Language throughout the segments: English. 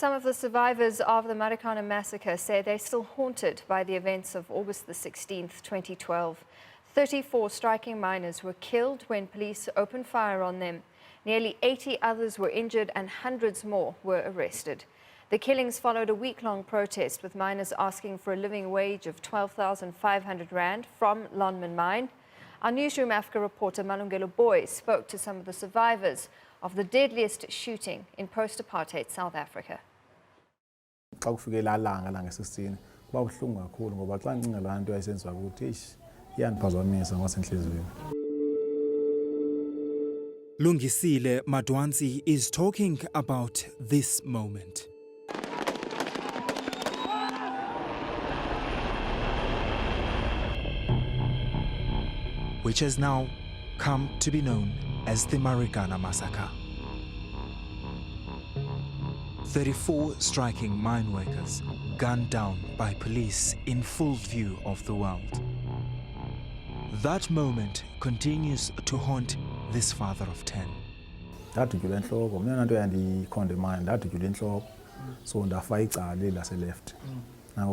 Some of the survivors of the Marikana Massacre say they're still haunted by the events of August the 16th, 2012. 34 striking miners were killed when police opened fire on them. Nearly 80 others were injured and hundreds more were arrested. The killings followed a week-long protest with miners asking for a living wage of 12,500 rand from Lonmin Mine. Our Newzroom Africa reporter Malungelo Booi spoke to some of the survivors of the deadliest shooting in post-apartheid South Africa. Lungisile Madwanzi is talking about this moment. Which has now come to be known as the Marikana Massacre. 34 striking mine workers gunned down by police in full view of the world. That moment continues to haunt this father of 10. Now,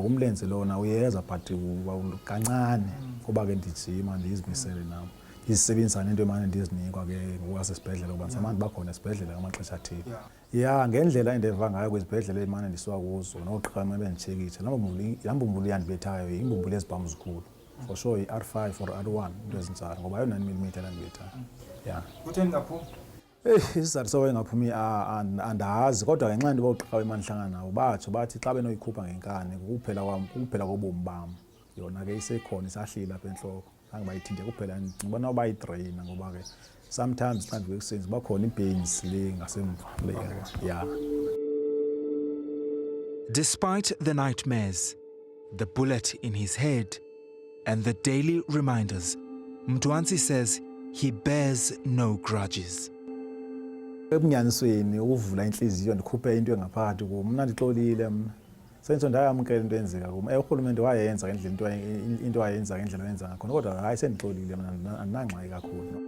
umlenze lona uyeza but kancane ngoba ke ndijima ndizimisele nami. Isebenzisana into emane ndizinikwa ke ngokwasesibhedlela ngoba samantu bakhona esibhedlela ngamaxesha athile. Yeah, ngendlela endeva ngayo kwezibhedlela emane ndisiwa kuzo noqhaka bendichekile. Lambumbulu yandibethayo imbumbulu ezibhamu zikhulu. For sure R5 or R1 into ezintsha ngoba yona 9 mm yandibethayo. Yeah. Kutheni kaphuma? Isizathu sowe ngaphumi andazi kodwa ngenxa into boqhaka emani hlangana nawo bathi xa benoyikhupha ngenkani kuphela kobomi bami yona ke isekhona isahlila apha enhloko zange bayithinte kuphela ngibona bayidraina ngoba ke sometimes xa ndiwesenze bakhona ipains le ngasemva le yeah. Despite the nightmares, the bullet in his head and the daily reminders, Mdwanzi says he bears no grudges. Ebunyanisweni uvula inhliziyo ndikhuphe into engaphakathi kum mina ndixolile mina senzo ndayamkela into enzeka kum urhulumente wayenza ngendlela into wayenza ngendlela oyenza ngakhona kodwa hayi sendixolile mina andinangxaki kakhulu.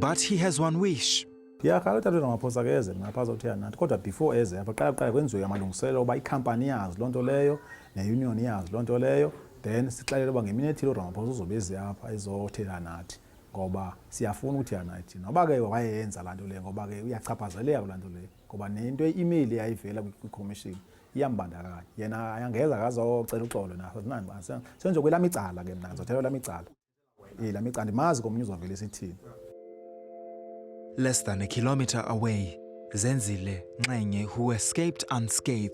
But he has one wish. Yakhala utata Ramaphosa keze ngaphaza uthi nathi kodwa before eze yaqala kwenziwe amalungiselelo oba ikhampani yazi lonto leyo neunion yazi lonto leyo then sixelele uba ngemini ethile uRamaphosa uzobeze apha ezothela nathi ngoba siyafuna ukuthi yanathi noba ke wayenza lanto le ngoba ke uyachaphazeleka lanto le ngoba nento email yayivela kwi-commission iyambandakanya yena ayangeza akazocela uxolo naso senzo kwelami icala ke mina ngizothela lami icala lami icala ndimazi komnye uzovela esithini. Less than a kilometer away, Zenzile Nxenye, who escaped unscathed,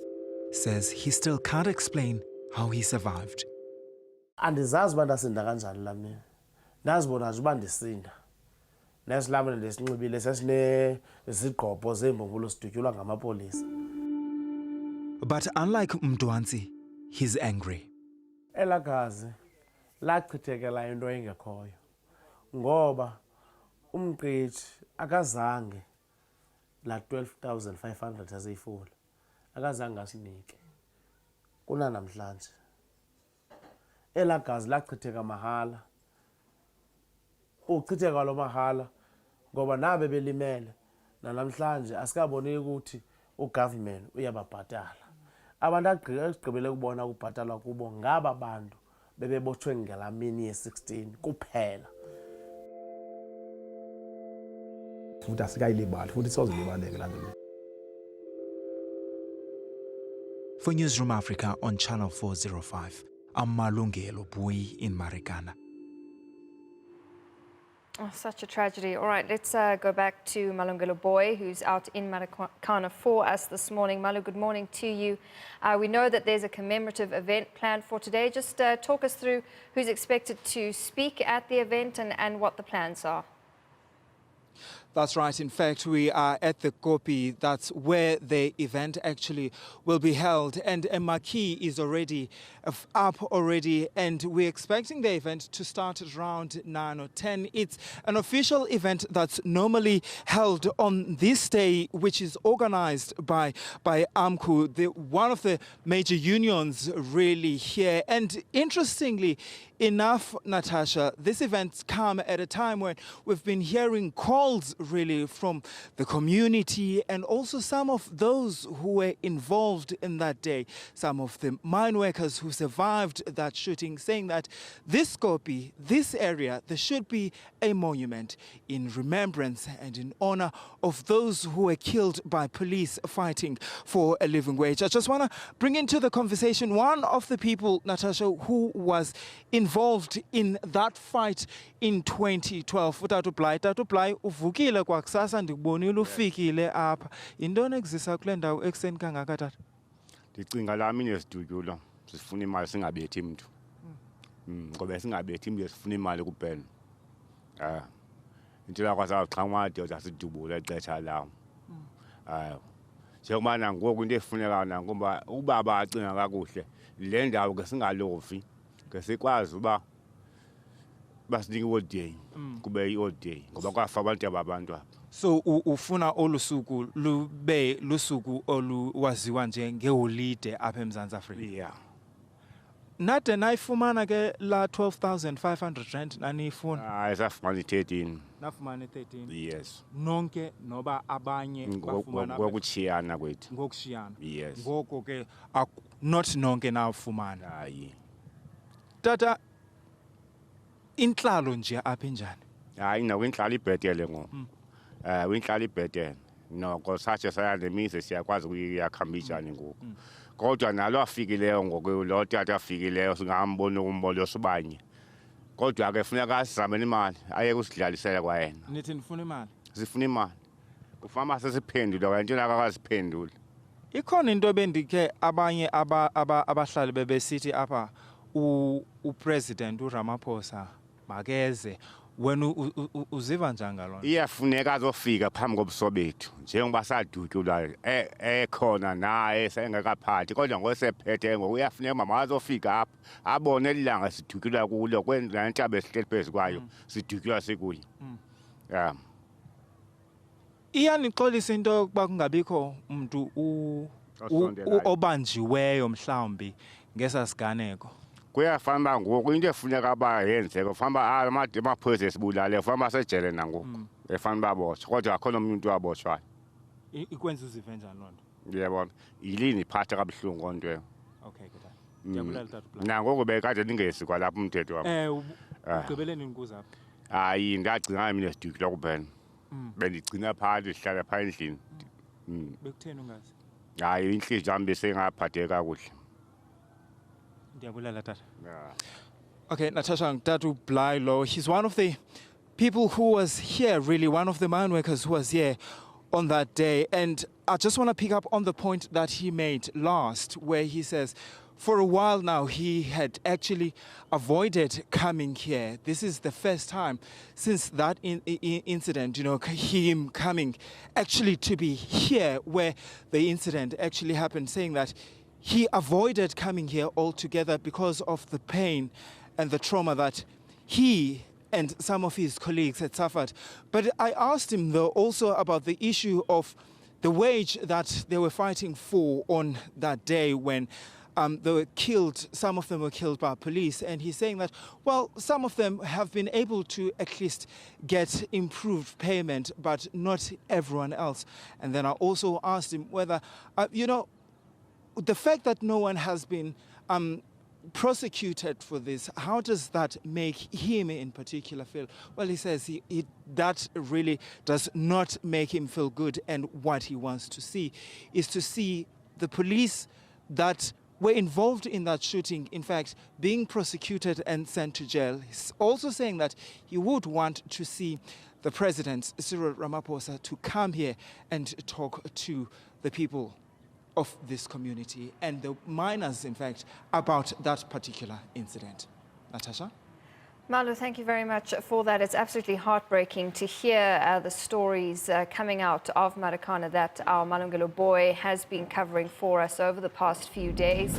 says he still can't explain how he survived. Andizazi uba ndasinda kanjani la mina. Ndazibona nje uba ndisinda. Nesilamo lesinxibile sesinezigqobho zembumbulu sidutyulwa ngamapolisa. But unlike Mdwanzi, he's angry. Elagazi lachithekela into engekhoyo. Ngoba umqithi akazange la 12,500 aseyifula. Akazange asinike. Kuna namhlanje. Elagazi lachitheka mahala. Uchitheka lo mahala ngoba nabe belimele namhlanje asikaboni ukuthi ugovernment uyababhatala. Abantu agqibele ukubona ukubhatalwa kubo ngaba bantu bebebotshwe ngelamini ye16 kuphela. Futhi asikayilibali futhi sozilibaleke lanto le. For Newzroom Africa on Channel 405, I'm Malungelo Booi in Marikana. Oh, such a tragedy. All right, let's go back to Malungelo Booi, who's out in Marikana for us this morning. Malu, good morning to you. We know that there's a commemorative event planned for today. Just talk us through who's expected to speak at the event and what the plans are. That's right. In fact, we are at the Kopi. That's where the event actually will be held. And a marquee is already up already. And we're expecting the event to start at around 9 or 10. It's an official event that's normally held on this day, which is organized by AMCU, one of the major unions really here. And interestingly enough, Natasha, this event's come at a time when we've been hearing calls really from the community and also some of those who were involved in that day, some of the mine workers who survived that shooting, saying that this Kopi, this area, there should be a monument in remembrance and in honor of those who were killed by police fighting for a living wage. I just want to bring into the conversation one of the people, Natasha, who was involved in that fight in 2012. Utata Bly uvukile kwakusasa ndikubonile ufikile apha. Yintoni ekuzisa kule ndawo ekuseni kangaka tata? Ndicinga lami nesidutyulo sifuna imali singabethi mntu. Ngoba singabethi mntu sifuna imali kuphela. Into lakwasawuxhamade uzasidubula ixesha lawo. Njengoba nangoku into efuneka nangoba ubaba acinga kakuhle le ndawo ke singalovi ke sikwazi uba basinike holiday kube i-holiday ngoba kwafa abantu ababantu apha. So ufuna olusuku lube lusuku oluwaziwa njengeholide apha eMzantsi Afrika. Yeah. Nade nayifumana ke la 12,500 rand naniyifuna. Isafumana 13. Nafumana 13. Yes. Nonke noba abanye bafumana ngokuchiyana kwethu. Ngokushiyana. Yes. Ngoko ke not nonke nawufumana. Hayi. Tata inhlalo nje apha enjani? Hayi nakwinhlala ibhetele ngoku. Winhlala ibhetele. Noko satshe saya nemizi siyakwazi ukuyakhamba njani ngoku. Kodwa nalo afikileyo ngoku lo tata afikileyo singambona umbono sobanye. Kodwa ke funeka sizamele imali aye kusidlalisela kwayena. Nithi nifuna imali? Sifuna imali. Kufama sesiphendula kanti nakakaziphendula. Ikhona into bendike abanye abahlali bebesithi apha upresident uRamaphosa makeze wena uziva njani ngalona? Iyafuneka azofika phambi kobuso bethu njengoba sadutyulwa ekhona naye sengekaphathi kodwa ngosephethe ngoku uyafuneka mama azofika apha abone ilanga sidutyulwa kulo kwenza intaba esihleli phezu kwayo sidutyulwa sikuyo. Yeah. Iyanixolisa into yokuba kungabikho umuntu obanjiweyo mhlawumbi ngesasiganeko. Kuyafana ngoku into efuneka aba yenzeke ufamba amaphoyisa esibulale ufamba sejele nangoku efana babotshwa kodwa akho nomuntu wabotshwayo. Ikwenza uzive njani loo nto? Yabona yilini iphatha kabuhlungu onto. Okay good. Ndiyabulela tata Bly. Nangoku bekade ningesi kwalapha umthetho wami. Ugqibeleni nikuza apha? Hayi ndagcina mina sidutyulwa kuphela. Bendigcina phakathi sihlala phaa endlini. Bekutheni ungazi? Hayi inhliziyo yami besengaphatheka kakuhle. Ndiyabulela tata. Yeah. Okay, Natasha Tatu Bly Lo, he's one of the people who was here, really, one of the mine workers who was here on that day. And I just want to pick up on the point that he made last, where he says, for a while now, he had actually avoided coming here. This is the first time since that incident, you know, him coming actually to be here where the incident actually happened, saying that he avoided coming here altogether because of the pain and the trauma that he and some of his colleagues had suffered. But I asked him, though, also about the issue of the wage that they were fighting for on that day when they were killed. Some of them were killed by police. And he's saying that, well, some of them have been able to at least get improved payment, but not everyone else. And then I also asked him whether, you know, the fact that no one has been prosecuted for this, how does that make him in particular feel? Well, he says that really does not make him feel good, and what he wants to see is to see the police that were involved in that shooting, in fact, being prosecuted and sent to jail. He's also saying that he would want to see the president, Cyril Ramaphosa, to come here and talk to the people of this community and the miners, in fact, about that particular incident. Natasha? Malu, thank you very much for that. It's absolutely heartbreaking to hear the stories coming out of Marikana that our Malungelo Booi has been covering for us over the past few days.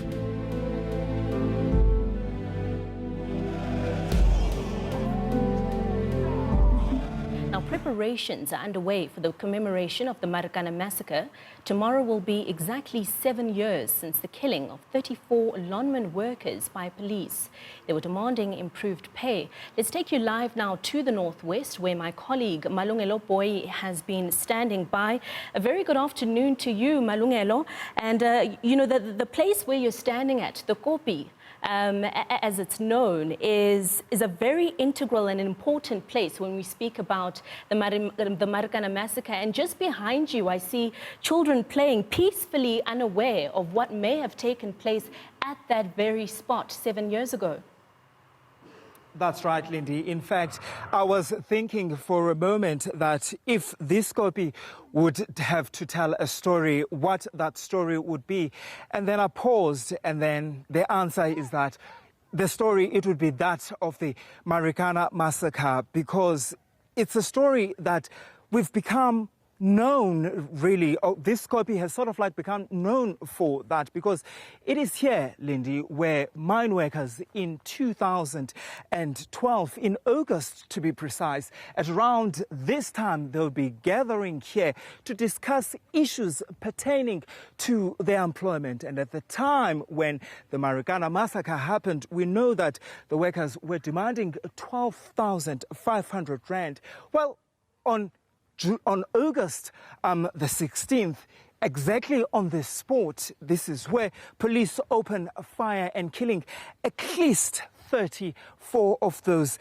Now, preparations are underway for the commemoration of the Marikana Massacre. Tomorrow will be exactly 7 years since the killing of 34 lawnman workers by police. They were demanding improved pay. Let's take you live now to the northwest, where my colleague Malungelo Booi has been standing by. A very good afternoon to you, Malungelo. And you know, the place where you're standing at, the Kopi, as it's known, is a very integral and important place when we speak about the Marikana Massacre. And just behind you, I see children playing peacefully, unaware of what may have taken place at that very spot 7 years ago. That's right, Lindy. In fact, I was thinking for a moment that if this copy would have to tell a story, what that story would be. And then I paused, and then the answer is that the story, it would be that of the Marikana Massacre, because it's a story that we've become known, really. This copy has sort of like become known for that, because it is here, Lindy, where mine workers in 2012, in August to be precise, at around this time, they'll be gathering here to discuss issues pertaining to their employment. And at the time when the Marikana Massacre happened, we know that the workers were demanding 12,500 rand. Well, on August the 16th, exactly on this spot, this is where police open fire and killing at least 34 of those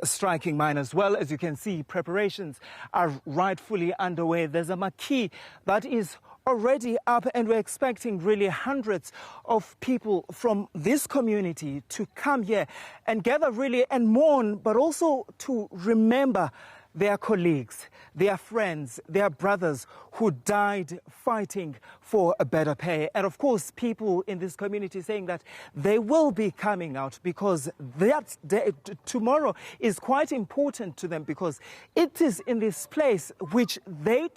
striking miners. Well, as you can see, preparations are rightfully underway. There's a marquee that is already up, and we're expecting really hundreds of people from this community to come here and gather really and mourn, but also to remember their colleagues, their friends, their brothers who died fighting for a better pay. And of course, people in this community saying that they will be coming out, because that day, tomorrow, is quite important to them, because it is in this place which they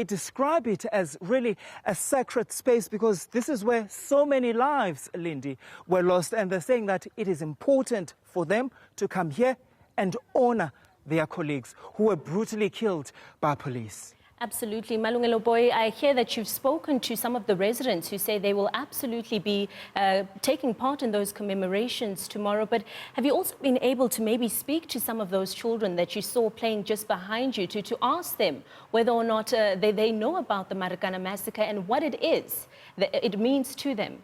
describe it as really a sacred space, because this is where so many lives, Lindy, were lost. And they're saying that it is important for them to come here and honor their colleagues who were brutally killed by police. Absolutely. Malungelo Booi, I hear that you've spoken to some of the residents who say they will absolutely be taking part in those commemorations tomorrow. But have you also been able to maybe speak to some of those children that you saw playing just behind you to ask them whether or not they know about the Marikana Massacre and what it is that it means to them?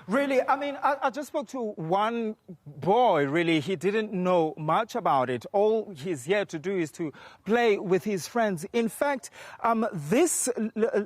Really, I mean, I just spoke to one boy, really. He didn't know much about it. All he's here to do is to play with his friends. In fact, this,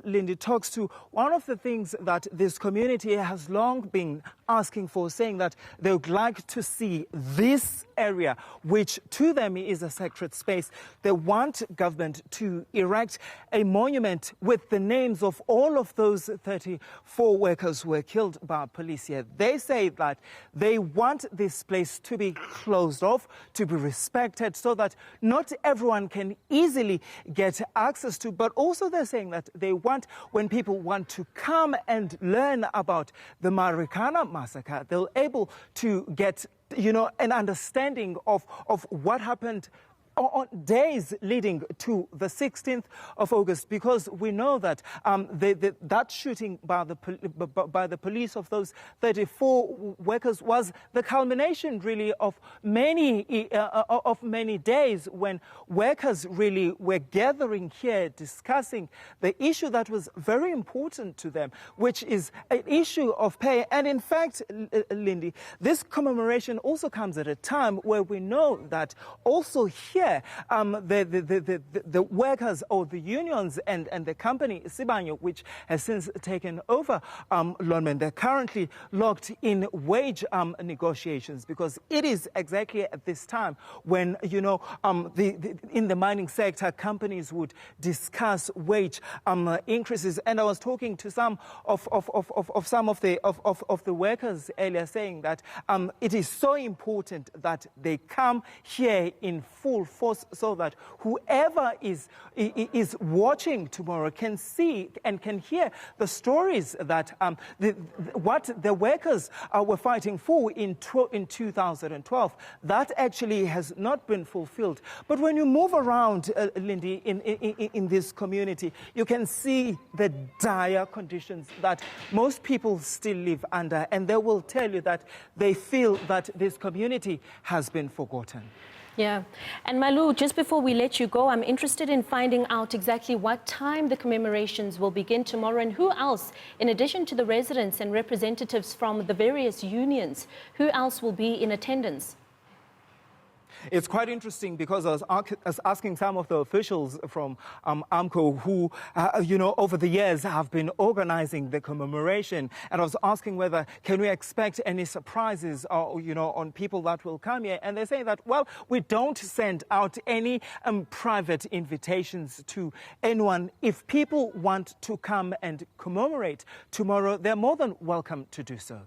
Lindy, talks to one of the things that this community has long been asking for, saying that they would like to see this area, which to them is a sacred space. They want government to erect a monument with the names of all of those 34 workers who were killed by police here. They say that they want this place to be closed off, to be respected, so that not everyone can easily get access to. But also they're saying that they want, when people want to come and learn about the Marikana Massacre, they're able to get, you know, an understanding of what happened on days leading to the 16th of August, because we know that that shooting by the police of those 34 workers was the culmination, really, of many days when workers really were gathering here discussing the issue that was very important to them, which is an issue of pay. And in fact, Lindy, this commemoration also comes at a time where we know that also here the workers or the unions and the company Sibanyo, which has since taken over Lonman, they're currently locked in wage negotiations, because it is exactly at this time when, you know, in the mining sector, companies would discuss wage increases. And I was talking to some of the workers earlier, saying that it is so important that they come here in full force so that whoever is watching tomorrow can see and can hear the stories that what the workers were fighting for in 2012. That actually has not been fulfilled. But when you move around, Lindy, in this community, you can see the dire conditions that most people still live under, and they will tell you that they feel that this community has been forgotten. Yeah. And Malu, just before we let you go, I'm interested in finding out exactly what time the commemorations will begin tomorrow and who else, in addition to the residents and representatives from the various unions, who else will be in attendance? It's quite interesting because I was asking some of the officials from AMCO who, over the years have been organizing the commemoration. And I was asking whether can we expect any surprises, on people that will come here. And they say that, well, we don't send out any private invitations to anyone. If people want to come and commemorate tomorrow, they're more than welcome to do so.